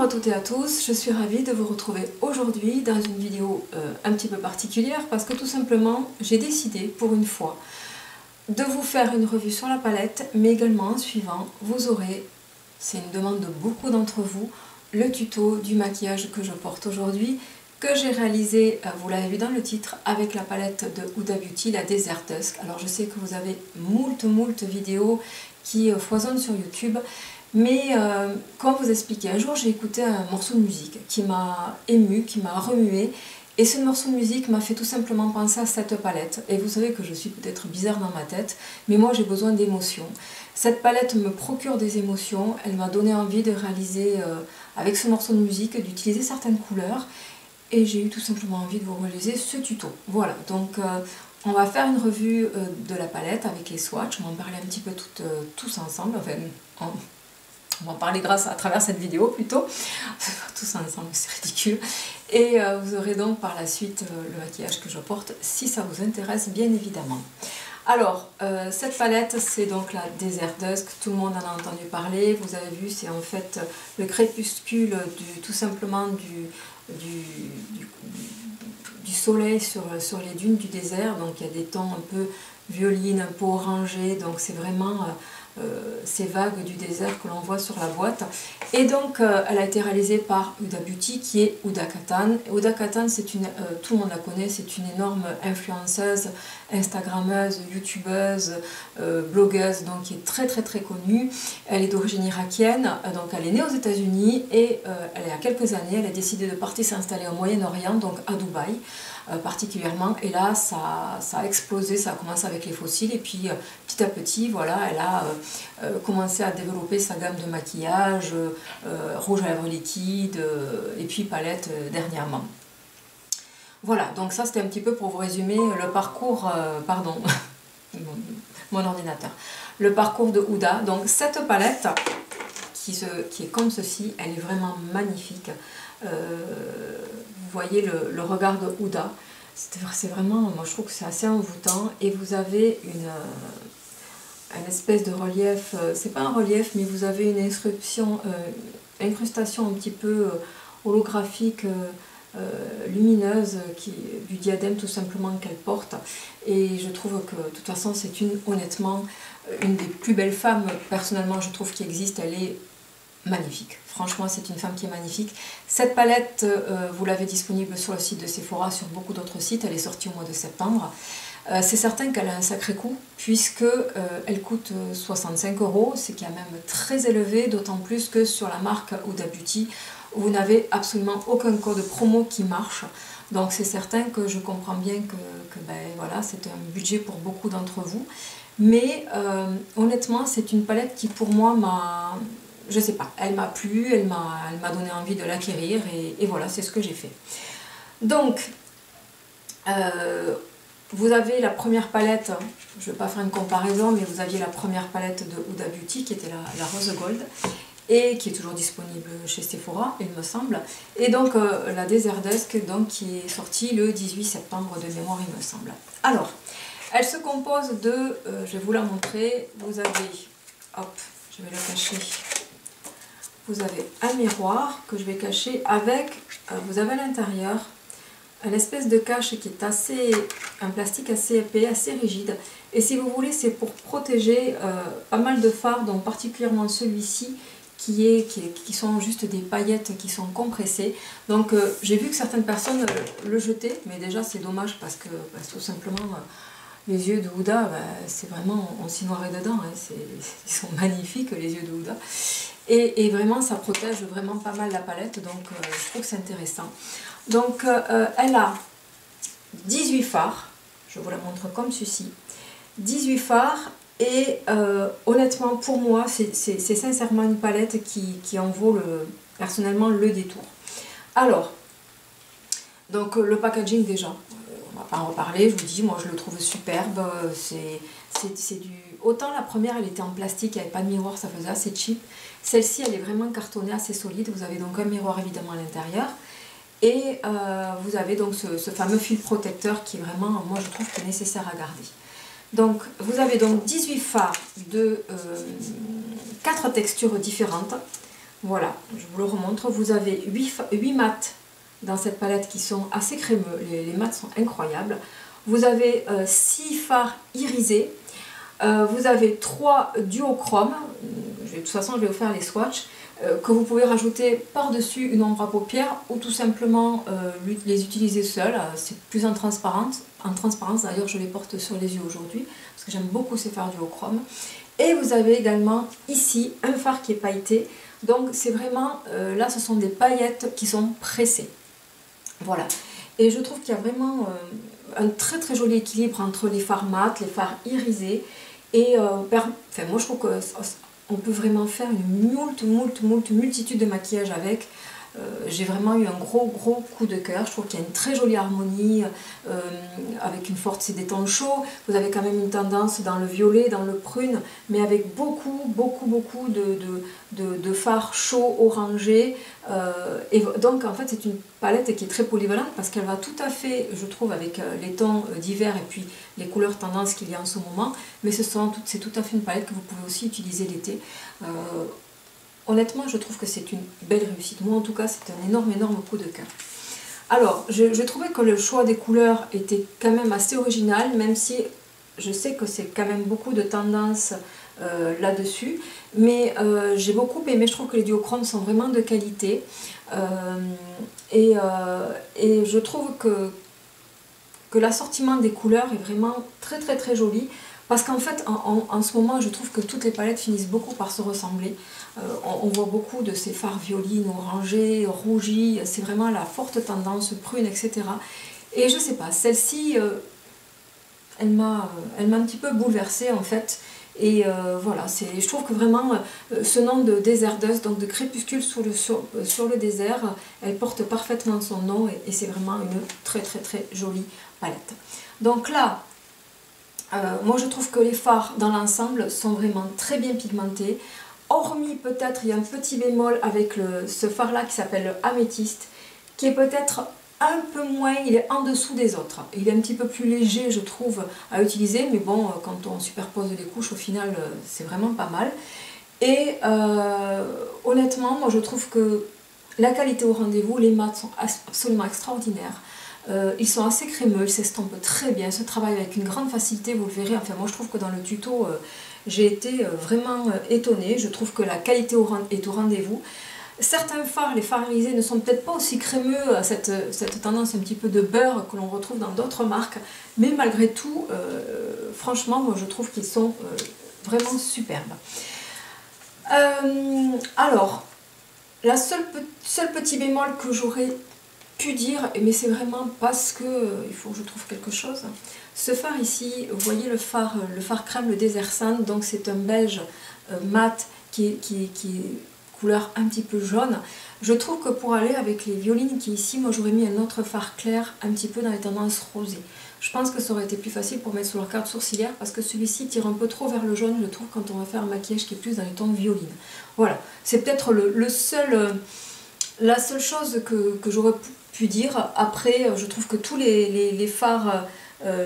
Bonjour à toutes et à tous, je suis ravie de vous retrouver aujourd'hui dans une vidéo un petit peu particulière parce que tout simplement j'ai décidé pour une fois de vous faire une revue sur la palette, mais également en suivant vous aurez, c'est une demande de beaucoup d'entre vous, le tuto du maquillage que je porte aujourd'hui, que j'ai réalisé, vous l'avez vu dans le titre, avec la palette de Huda Beauty, la Desert Dusk. Alors je sais que vous avez moult vidéos qui foisonnent sur YouTube, mais comme vous expliquer, un jour j'ai écouté un morceau de musique qui m'a ému, qui m'a remué, et ce morceau de musique m'a fait tout simplement penser à cette palette. Et vous savez que je suis peut-être bizarre dans ma tête, mais moi j'ai besoin d'émotions. Cette palette me procure des émotions, elle m'a donné envie de réaliser avec ce morceau de musique, d'utiliser certaines couleurs, et j'ai eu tout simplement envie de vous réaliser ce tuto. Voilà, donc on va faire une revue de la palette avec les swatchs, on va en parler un petit peu tous ensemble, enfin, on va en parler à travers cette vidéo plutôt, tous ensemble, c'est ridicule. Et vous aurez donc par la suite le maquillage que je porte, si ça vous intéresse bien évidemment. Alors, cette palette, c'est donc la Desert Dusk, tout le monde en a entendu parler, vous avez vu, c'est en fait le crépuscule tout simplement du soleil sur les dunes du désert, donc il y a des tons un peu violines, un peu orangés, donc c'est vraiment ces vagues du désert que l'on voit sur la boîte. Et donc elle a été réalisée par Huda Beauty qui est Huda Kattan. Huda Kattan, c'est une, tout le monde la connaît, c'est une énorme influenceuse, instagrammeuse, youtubeuse, blogueuse, donc qui est très connue. Elle est d'origine irakienne, donc elle est née aux États-Unis et elle a quelques années, elle a décidé de partir s'installer au Moyen-Orient, donc à Dubaï particulièrement, et là ça a explosé, ça a commencé avec les fossiles et puis petit à petit voilà, elle a commencé à développer sa gamme de maquillage, rouge à lèvres liquide et puis palette dernièrement. Voilà, donc ça c'était un petit peu pour vous résumer le parcours, pardon, mon ordinateur, le parcours de Huda. Donc cette palette qui est comme ceci, elle est vraiment magnifique. Vous voyez le regard de Huda, c'est vraiment, moi je trouve que c'est assez envoûtant, et vous avez une espèce de relief, c'est pas un relief, mais vous avez une incrustation un petit peu holographique, lumineuse, du diadème tout simplement qu'elle porte, et je trouve que de toute façon c'est honnêtement une des plus belles femmes, personnellement je trouve, qui existe. Elle est magnifique, franchement c'est une femme qui est magnifique. Cette palette vous l'avez disponible sur le site de Sephora, sur beaucoup d'autres sites, elle est sortie au mois de septembre. C'est certain qu'elle a un sacré coût puisque elle coûte 65 €, c'est quand même très élevé, d'autant plus que sur la marque Huda Beauty vous n'avez absolument aucun code promo qui marche, donc c'est certain que je comprends bien que ben, voilà, c'est un budget pour beaucoup d'entre vous, mais honnêtement c'est une palette qui pour moi m'a, je sais pas, elle m'a plu, elle m'a donné envie de l'acquérir, et voilà, c'est ce que j'ai fait. Donc, vous avez la première palette, je ne vais pas faire une comparaison, mais vous aviez la première palette de Huda Beauty qui était la Rose Gold, et qui est toujours disponible chez Sephora, il me semble. Et donc la Desert Dusk, donc, qui est sortie le 18 septembre de mémoire, il me semble. Alors, elle se compose de, je vais vous la montrer, vous avez, hop, je vais le cacher. Vous avez un miroir que je vais cacher avec, vous avez à l'intérieur une espèce de cache qui est un plastique assez épais, assez rigide. Et si vous voulez, c'est pour protéger pas mal de fards, donc particulièrement celui-ci, qui sont juste des paillettes qui sont compressées. Donc j'ai vu que certaines personnes le jetaient, mais déjà c'est dommage parce que tout simplement les yeux de Huda, ben, c'est vraiment, on s'y noirait dedans, hein, ils sont magnifiques les yeux de Huda. Et vraiment ça protège vraiment pas mal la palette, donc je trouve que c'est intéressant. Donc elle a 18 fards, je vous la montre comme ceci, 18 fards, et honnêtement pour moi c'est sincèrement une palette qui en vaut personnellement le détour. Alors, donc le packaging déjà, on va pas en reparler, je vous dis, moi je le trouve superbe, autant la première elle était en plastique, il n'y avait pas de miroir, ça faisait assez cheap. Celle-ci elle est vraiment cartonnée, assez solide, vous avez donc un miroir évidemment à l'intérieur, et vous avez donc ce fameux fil protecteur qui est vraiment, moi je trouve, que nécessaire à garder. Donc vous avez donc 18 fards de 4 textures différentes. Voilà, je vous le remontre. Vous avez 8 mats dans cette palette qui sont assez crémeux. Les mats sont incroyables. Vous avez 6 fards irisés. Vous avez 3 duochromes. De toute façon, je vais vous faire les swatchs. Que vous pouvez rajouter par-dessus une ombre à paupières ou tout simplement les utiliser seuls. C'est plus en transparence. D'ailleurs, je les porte sur les yeux aujourd'hui parce que j'aime beaucoup ces fards duochromes. Et vous avez également ici un fard qui est pailleté. Donc c'est vraiment, là ce sont des paillettes qui sont pressées. Voilà. Et je trouve qu'il y a vraiment un très très joli équilibre entre les fards mat, les fards irisés. Et enfin, moi je trouve qu'on peut vraiment faire une multitude de maquillages avec. J'ai vraiment eu un gros coup de cœur. Je trouve qu'il y a une très jolie harmonie avec une forte, c'est des tons chauds. Vous avez quand même une tendance dans le violet, dans le prune, mais avec beaucoup de fards chauds, orangés. Et donc en fait c'est une palette qui est très polyvalente parce qu'elle va tout à fait, je trouve, avec les tons d'hiver et puis les couleurs tendances qu'il y a en ce moment. Mais c'est tout à fait une palette que vous pouvez aussi utiliser l'été. Honnêtement, je trouve que c'est une belle réussite. Moi, en tout cas, c'est un énorme coup de cœur. Alors, je trouvais que le choix des couleurs était quand même assez original, même si je sais que c'est quand même beaucoup de tendances là-dessus. Mais j'ai beaucoup aimé, je trouve que les duochromes sont vraiment de qualité. Et je trouve que l'assortiment des couleurs est vraiment très joli. Parce qu'en fait, en ce moment, je trouve que toutes les palettes finissent beaucoup par se ressembler. On voit beaucoup de ces fards violines, orangés, rougis. C'est vraiment la forte tendance prune, etc. Et je sais pas, celle-ci, elle m'a un petit peu bouleversée en fait. Et voilà, je trouve que vraiment ce nom de Desert Dust, donc de crépuscule sur le désert, elle porte parfaitement son nom et c'est vraiment une très jolie palette. Donc là, moi je trouve que les fards dans l'ensemble sont vraiment très bien pigmentés. Hormis peut-être, il y a un petit bémol avec ce fard là qui s'appelle le améthyste, qui est peut-être un peu moins, il est en dessous des autres. Il est un petit peu plus léger je trouve à utiliser, mais bon, quand on superpose les couches au final c'est vraiment pas mal. Et honnêtement, moi je trouve que la qualité au rendez-vous, les mats sont absolument extraordinaires. Ils sont assez crémeux, ils s'estompent très bien, se travaillent avec une grande facilité, vous le verrez. Enfin moi je trouve que dans le tuto j'ai été vraiment étonnée. Je trouve que la qualité est au rendez-vous. Certains fards, les fards irisés, ne sont peut-être pas aussi crémeux à cette tendance un petit peu de beurre que l'on retrouve dans d'autres marques, mais malgré tout, franchement moi je trouve qu'ils sont vraiment superbes. Alors, la seul petit bémol que j'aurais pu dire, mais c'est vraiment parce que il faut que je trouve quelque chose. Ce fard ici, vous voyez le fard crème, le Desert Sand, donc c'est un beige mat qui est couleur un petit peu jaune. Je trouve que pour aller avec les violines qui est ici, moi j'aurais mis un autre fard clair un petit peu dans les tendances rosées. Je pense que ça aurait été plus facile pour mettre sur leur carte sourcilière parce que celui-ci tire un peu trop vers le jaune, je trouve, quand on va faire un maquillage qui est plus dans les tons violines. Voilà, c'est peut-être la seule chose que j'aurais pu dire. Après, je trouve que tous les fards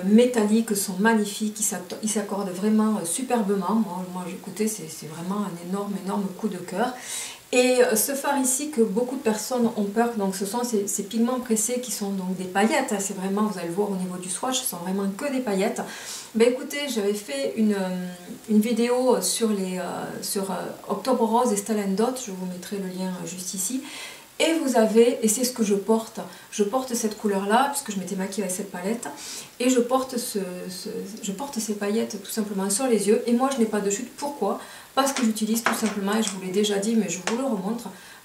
métalliques sont magnifiques, ils s'accordent vraiment superbement. Moi écoutez, c'est vraiment un énorme coup de cœur. Et ce fard ici que beaucoup de personnes ont peur, donc ce sont ces pigments pressés qui sont donc des paillettes, hein, c'est vraiment, vous allez le voir au niveau du swatch, ce sont vraiment que des paillettes. Ben écoutez, j'avais fait une vidéo sur Octobre Rose et Style & Dot, je vous mettrai le lien juste ici. Et vous avez, et c'est ce que je porte cette couleur là, puisque je m'étais maquillée avec cette palette, et je porte ces paillettes tout simplement sur les yeux, et moi je n'ai pas de chute. Pourquoi? Parce que j'utilise tout simplement, et je vous l'ai déjà dit, mais je vous le remontre,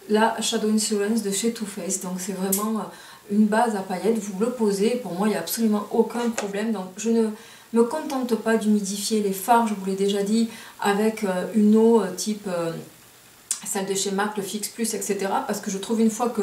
la Shadow Insurance de chez Too Faced. Donc c'est vraiment une base à paillettes, vous le posez, pour moi il n'y a absolument aucun problème. Donc je ne me contente pas d'humidifier les fards, je vous l'ai déjà dit, avec une eau type celle de chez MAC, le Fix Plus, etc. Parce que je trouve une fois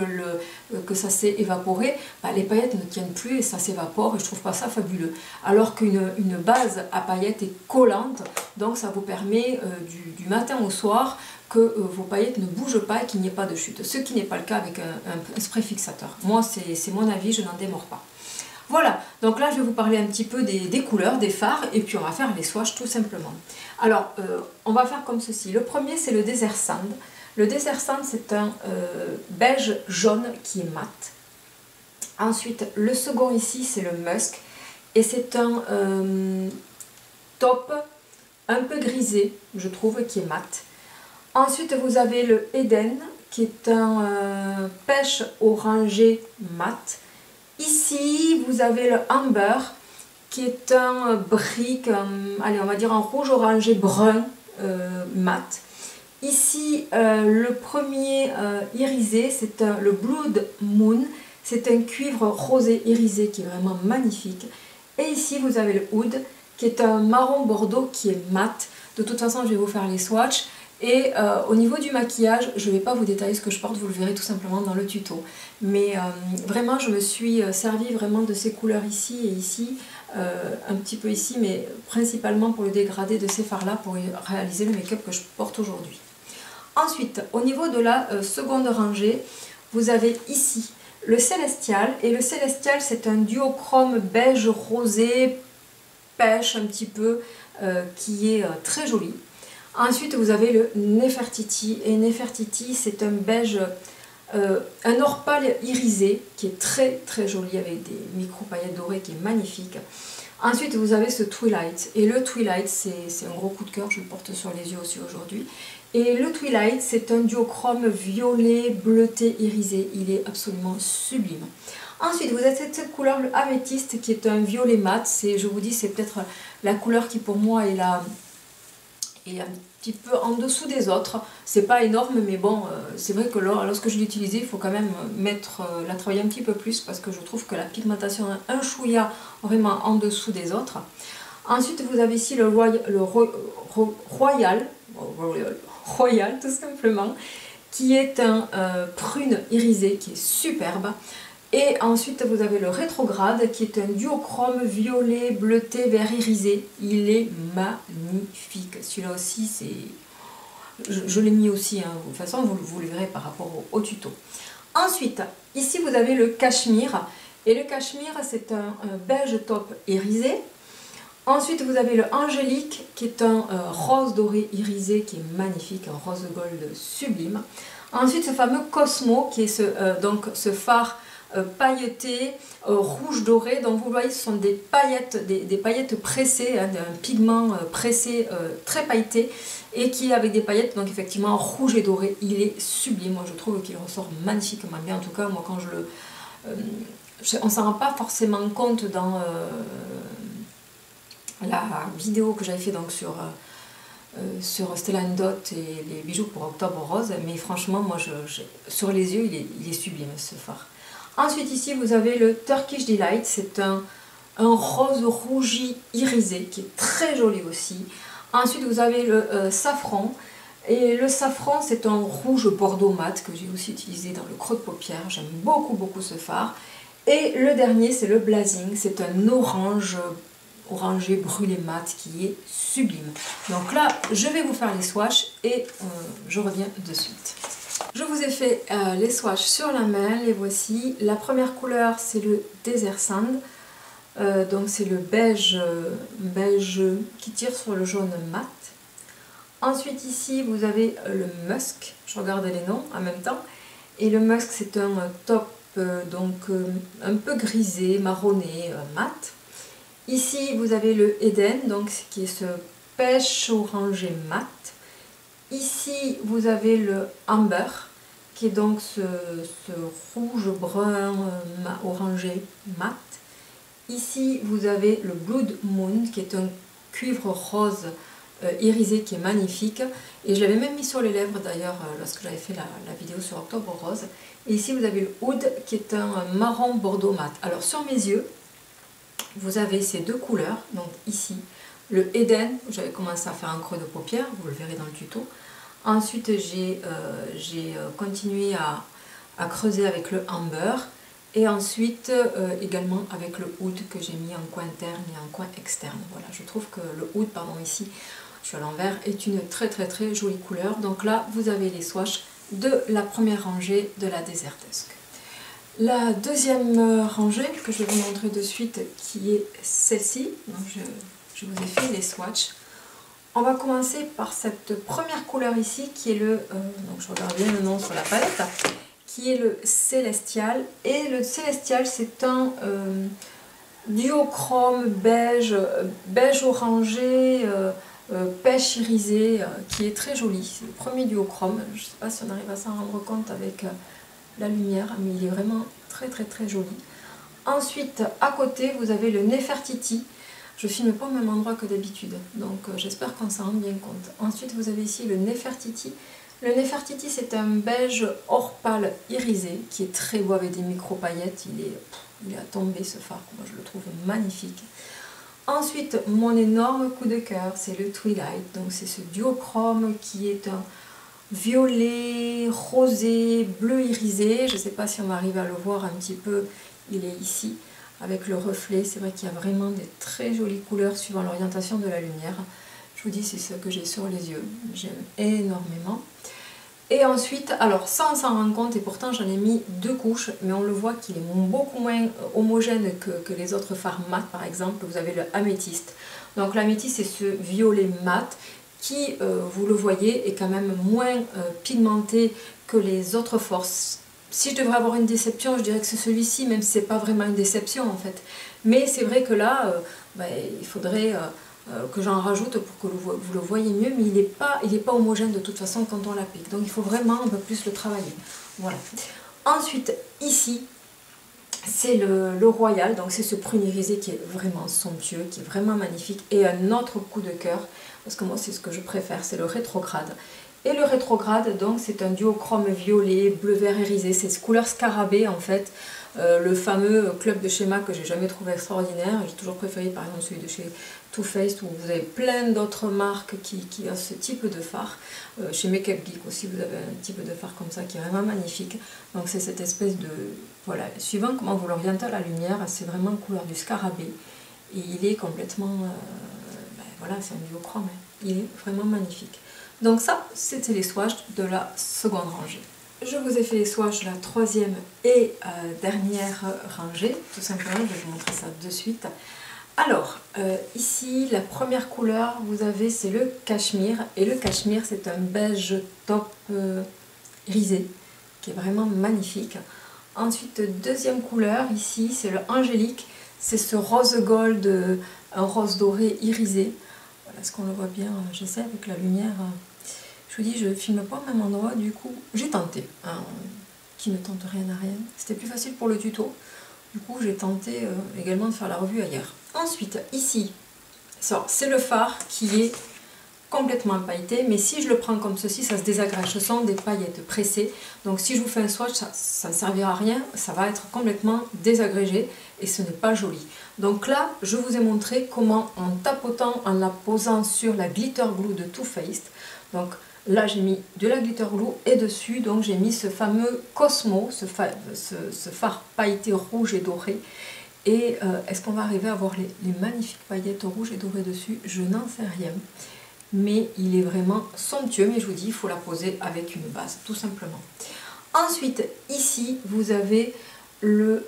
que ça s'est évaporé, bah, les paillettes ne tiennent plus et ça s'évapore et je trouve pas ça fabuleux. Alors qu'une base à paillettes est collante, donc ça vous permet du matin au soir que vos paillettes ne bougent pas et qu'il n'y ait pas de chute. Ce qui n'est pas le cas avec un spray fixateur. Moi, c'est mon avis, je n'en démords pas. Voilà, donc là je vais vous parler un petit peu des couleurs, des fards, et puis on va faire les swatchs tout simplement. Alors, on va faire comme ceci. Le premier c'est le Desert Sand. Le Desert Sand, c'est un beige jaune qui est mat. Ensuite, le second ici, c'est le Musk. Et c'est un taupe un peu grisé, je trouve, qui est mat. Ensuite, vous avez le Eden, qui est un pêche orangé mat. Ici, vous avez le Amber, qui est un brick, allez, on va dire un rouge orangé brun mat. Ici, le premier irisé, c'est le Blood Moon. C'est un cuivre rosé irisé qui est vraiment magnifique. Et ici, vous avez le Oud, qui est un marron bordeaux qui est mat. De toute façon, je vais vous faire les swatchs. Et au niveau du maquillage, je ne vais pas vous détailler ce que je porte, vous le verrez tout simplement dans le tuto. Mais vraiment, je me suis servi vraiment de ces couleurs ici et ici, un petit peu ici, mais principalement pour le dégradé de ces fards-là, pour réaliser le make-up que je porte aujourd'hui. Ensuite, au niveau de la seconde rangée, vous avez ici le Célestial. Et le Célestial, c'est un duochrome beige rosé, pêche un petit peu, qui est très joli. Ensuite, vous avez le Nefertiti. Et Nefertiti, c'est un beige, un or pâle irisé qui est très très joli avec des micro paillettes dorées qui est magnifique. Ensuite, vous avez ce Twilight. Et le Twilight, c'est un gros coup de cœur, je le porte sur les yeux aussi aujourd'hui. Et le Twilight, c'est un duochrome violet bleuté irisé. Il est absolument sublime. Ensuite, vous avez cette couleur, le Améthyste, qui est un violet mat. Je vous dis, c'est peut-être la couleur qui pour moi est un petit peu en dessous des autres. C'est pas énorme, mais bon, c'est vrai que lorsque je l'ai utilisé, il faut quand même la travailler un petit peu plus parce que je trouve que la pigmentation est un chouïa vraiment en dessous des autres. Ensuite, vous avez ici le Royal, tout simplement, qui est un prune irisé qui est superbe. Et ensuite, vous avez le Rétrograde, qui est un duochrome violet, bleuté, vert irisé. Il est magnifique. Celui-là aussi, je l'ai mis aussi, hein. De toute façon, vous le verrez par rapport au tuto. Ensuite, ici, vous avez le Cachemire. Et le Cachemire, c'est un beige taupe irisé. Ensuite, vous avez le Angélique, qui est un rose doré irisé, qui est magnifique, un rose gold sublime. Ensuite, ce fameux Cosmo, qui est ce phare pailleté rouge doré. Donc vous voyez, ce sont des paillettes pressées, hein, un pigment pressé très pailleté et qui est avec des paillettes, donc effectivement rouge et doré. Il est sublime, moi je trouve qu'il ressort magnifiquement bien. En tout cas, moi quand on s'en rend pas forcément compte dans la vidéo que j'avais fait donc sur Stella & Dot et les bijoux pour Octobre Rose, mais franchement moi sur les yeux il est sublime ce fard. Ensuite ici vous avez le Turkish Delight, c'est un rose rougi irisé qui est très joli aussi. Ensuite vous avez le Safran, et le Safran c'est un rouge bordeaux mat que j'ai aussi utilisé dans le creux de paupière, j'aime beaucoup ce fard. Et le dernier c'est le Blazing, c'est un orangé brûlé mat qui est sublime. Donc là je vais vous faire les swatchs et je reviens de suite. Je vous ai fait les swatchs sur la main, les voici. La première couleur c'est le Desert Sand, donc c'est le beige qui tire sur le jaune mat. Ensuite ici vous avez le Musk, je regarde les noms en même temps. Et le Musk c'est un taupe un peu grisé, marronné, mat. Ici vous avez le Eden, donc qui est ce pêche orangé mat. Ici vous avez le Amber, qui est donc ce rouge brun orangé mat. Ici vous avez le Blood Moon, qui est un cuivre rose irisé qui est magnifique. Et je l'avais même mis sur les lèvres d'ailleurs lorsque j'avais fait la vidéo sur Octobre Rose. Et ici vous avez le Oud, qui est un marron bordeaux mat. Alors sur mes yeux, vous avez ces deux couleurs, donc ici le Eden, j'avais commencé à faire un creux de paupière, vous le verrez dans le tuto. Ensuite j'ai continué à creuser avec le Amber et ensuite également avec le Oud que j'ai mis en coin interne et en coin externe. Voilà, je trouve que le Oud, pardon, ici, je suis à l'envers, est une très jolie couleur. Donc là vous avez les swatchs de la première rangée de la Desert Dusk. La deuxième rangée que je vais vous montrer de suite, qui est celle-ci, je vous ai fait les swatchs on va commencer par cette première couleur ici qui est le, donc je regarde bien le nom sur la palette, qui est le Célestial. Et le Célestial, c'est un duochrome beige, beige orangé, pêche irisée, qui est très joli. C'est le premier duochrome. Je ne sais pas si on arrive à s'en rendre compte avec la lumière, mais il est vraiment très très très joli. Ensuite, à côté, vous avez le Nefertiti. Je filme pas au même endroit que d'habitude, donc j'espère qu'on s'en rend bien compte. Ensuite, vous avez ici le Nefertiti. Le Nefertiti, c'est un beige or pâle irisé qui est très beau avec des micro-paillettes. Il est à tomber ce fard, moi je le trouve magnifique. Ensuite, mon énorme coup de cœur, c'est le Twilight. Donc c'est ce duochrome qui est un violet, rosé, bleu irisé. Je ne sais pas si on va arriver à le voir un petit peu, il est ici. Avec le reflet, c'est vrai qu'il y a vraiment des très jolies couleurs suivant l'orientation de la lumière. Je vous dis, c'est ce que j'ai sur les yeux. J'aime énormément. Et ensuite, alors ça on s'en rend compte, et pourtant j'en ai mis 2 couches, mais on le voit qu'il est beaucoup moins homogène que les autres fards mat. Par exemple, vous avez le améthyste. Donc l'améthyste, c'est ce violet mat qui, vous le voyez, est quand même moins pigmenté que les autres forces. Si je devrais avoir une déception, je dirais que c'est celui-ci, même si ce n'est pas vraiment une déception en fait. Mais c'est vrai que là, il faudrait que j'en rajoute pour que vous le voyez mieux, mais il n'est pas homogène de toute façon quand on l'applique. Donc il faut vraiment un peu plus le travailler. Voilà. Ensuite, ici, c'est le Royal, donc c'est ce prune irisé qui est vraiment somptueux, qui est vraiment magnifique. Et un autre coup de cœur, parce que moi c'est ce que je préfère, c'est le Rétrograde. Et le Rétrograde, donc c'est un duochrome violet, bleu-vert irisé, c'est ce couleur scarabée en fait, le fameux club de schéma que j'ai jamais trouvé extraordinaire. J'ai toujours préféré par exemple celui de chez Too Faced, où vous avez plein d'autres marques qui ont ce type de fard. Chez Make Up Geek aussi vous avez un type de fard comme ça qui est vraiment magnifique. Donc c'est cette espèce de, voilà, suivant comment vous l'orientez à la lumière, c'est vraiment couleur du scarabée. Et il est complètement, voilà, c'est un duochrome, hein. Il est vraiment magnifique. Donc ça, c'était les swatchs de la seconde rangée. Je vous ai fait les swatchs de la troisième et dernière rangée, tout simplement, je vais vous montrer ça de suite. Alors, ici, la première couleur, vous avez, c'est le cachemire, et le cachemire, c'est un beige taupe irisé, qui est vraiment magnifique. Ensuite, deuxième couleur, ici, c'est le angélique, c'est ce rose gold, un rose doré irisé. Est-ce qu'on le voit bien? Je sais, avec la lumière. Je vous dis, je ne filme pas au même endroit, du coup, j'ai tenté. Hein, qui ne tente rien à rien. C'était plus facile pour le tuto. Du coup, j'ai tenté également de faire la revue ailleurs. Ensuite, ici, c'est le fard qui est complètement pailleté, mais si je le prends comme ceci, ça se désagrège. Ce sont des paillettes pressées. Donc si je vous fais un swatch, ça ne servira à rien. Ça va être complètement désagrégé et ce n'est pas joli. Donc là, je vous ai montré comment en tapotant, en la posant sur la glitter glue de Too Faced. Donc là, j'ai mis de la glitter glue et dessus, donc j'ai mis ce fameux Cosmo, ce fard pailleté rouge et doré. Et est-ce qu'on va arriver à voir les magnifiques paillettes rouges et dorées dessus? Je n'en sais rien. Mais il est vraiment somptueux, mais je vous dis, il faut la poser avec une base, tout simplement. Ensuite, ici, vous avez le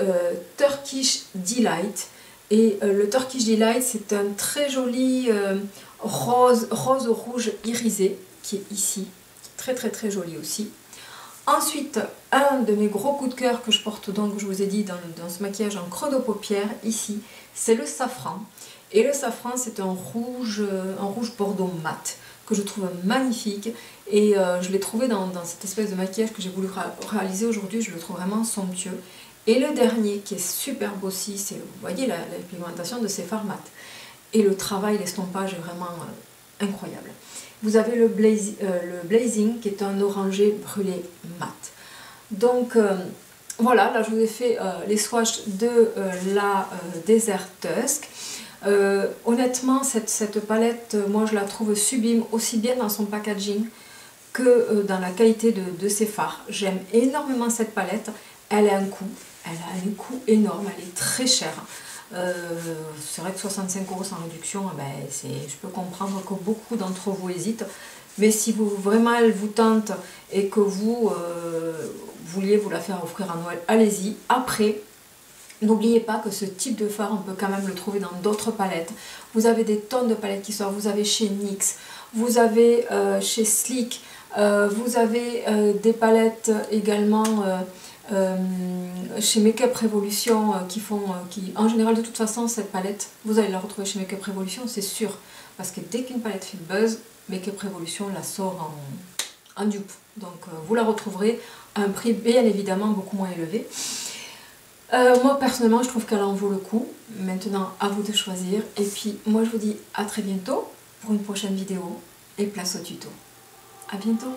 Turkish Delight. Et le Turkish Delight, c'est un très joli rose-rouge irisé, qui est ici. Très très très joli aussi. Ensuite, un de mes gros coups de cœur que je porte, donc je vous ai dit, dans ce maquillage en creux de paupière, ici, c'est le safran. Et le safran, c'est un rouge bordeaux mat que je trouve magnifique. Et je l'ai trouvé dans cette espèce de maquillage que j'ai voulu réaliser aujourd'hui. Je le trouve vraiment somptueux. Et le dernier, qui est superbe aussi, c'est, vous voyez, la pigmentation de ces fards mat. Et le travail, l'estompage est vraiment incroyable. Vous avez le Blazing, qui est un orangé brûlé mat. Donc, voilà, là je vous ai fait les swatchs de la Desert Dusk. Honnêtement, cette palette, moi je la trouve sublime, aussi bien dans son packaging que dans la qualité de ses fards. J'aime énormément cette palette. Elle a un coût énorme, elle est très chère. C'est vrai que 65 € sans réduction, je peux comprendre que beaucoup d'entre vous hésitent. Mais si vraiment elle vous tente et que vous vouliez vous la faire offrir à Noël, allez-y. Après, n'oubliez pas que ce type de fard, on peut quand même le trouver dans d'autres palettes. Vous avez des tonnes de palettes qui sortent. Vous avez chez NYX, Vous avez chez Sleek, vous avez des palettes également chez Make-up Revolution qui en général de toute façon cette palette vous allez la retrouver chez Make-up Revolution, c'est sûr, parce que dès qu'une palette fait le buzz, Make-up Revolution la sort en dupe, donc vous la retrouverez à un prix bien évidemment beaucoup moins élevé. Moi personnellement je trouve qu'elle en vaut le coup. Maintenant à vous de choisir, et puis moi je vous dis à très bientôt pour une prochaine vidéo et place au tuto. À bientôt.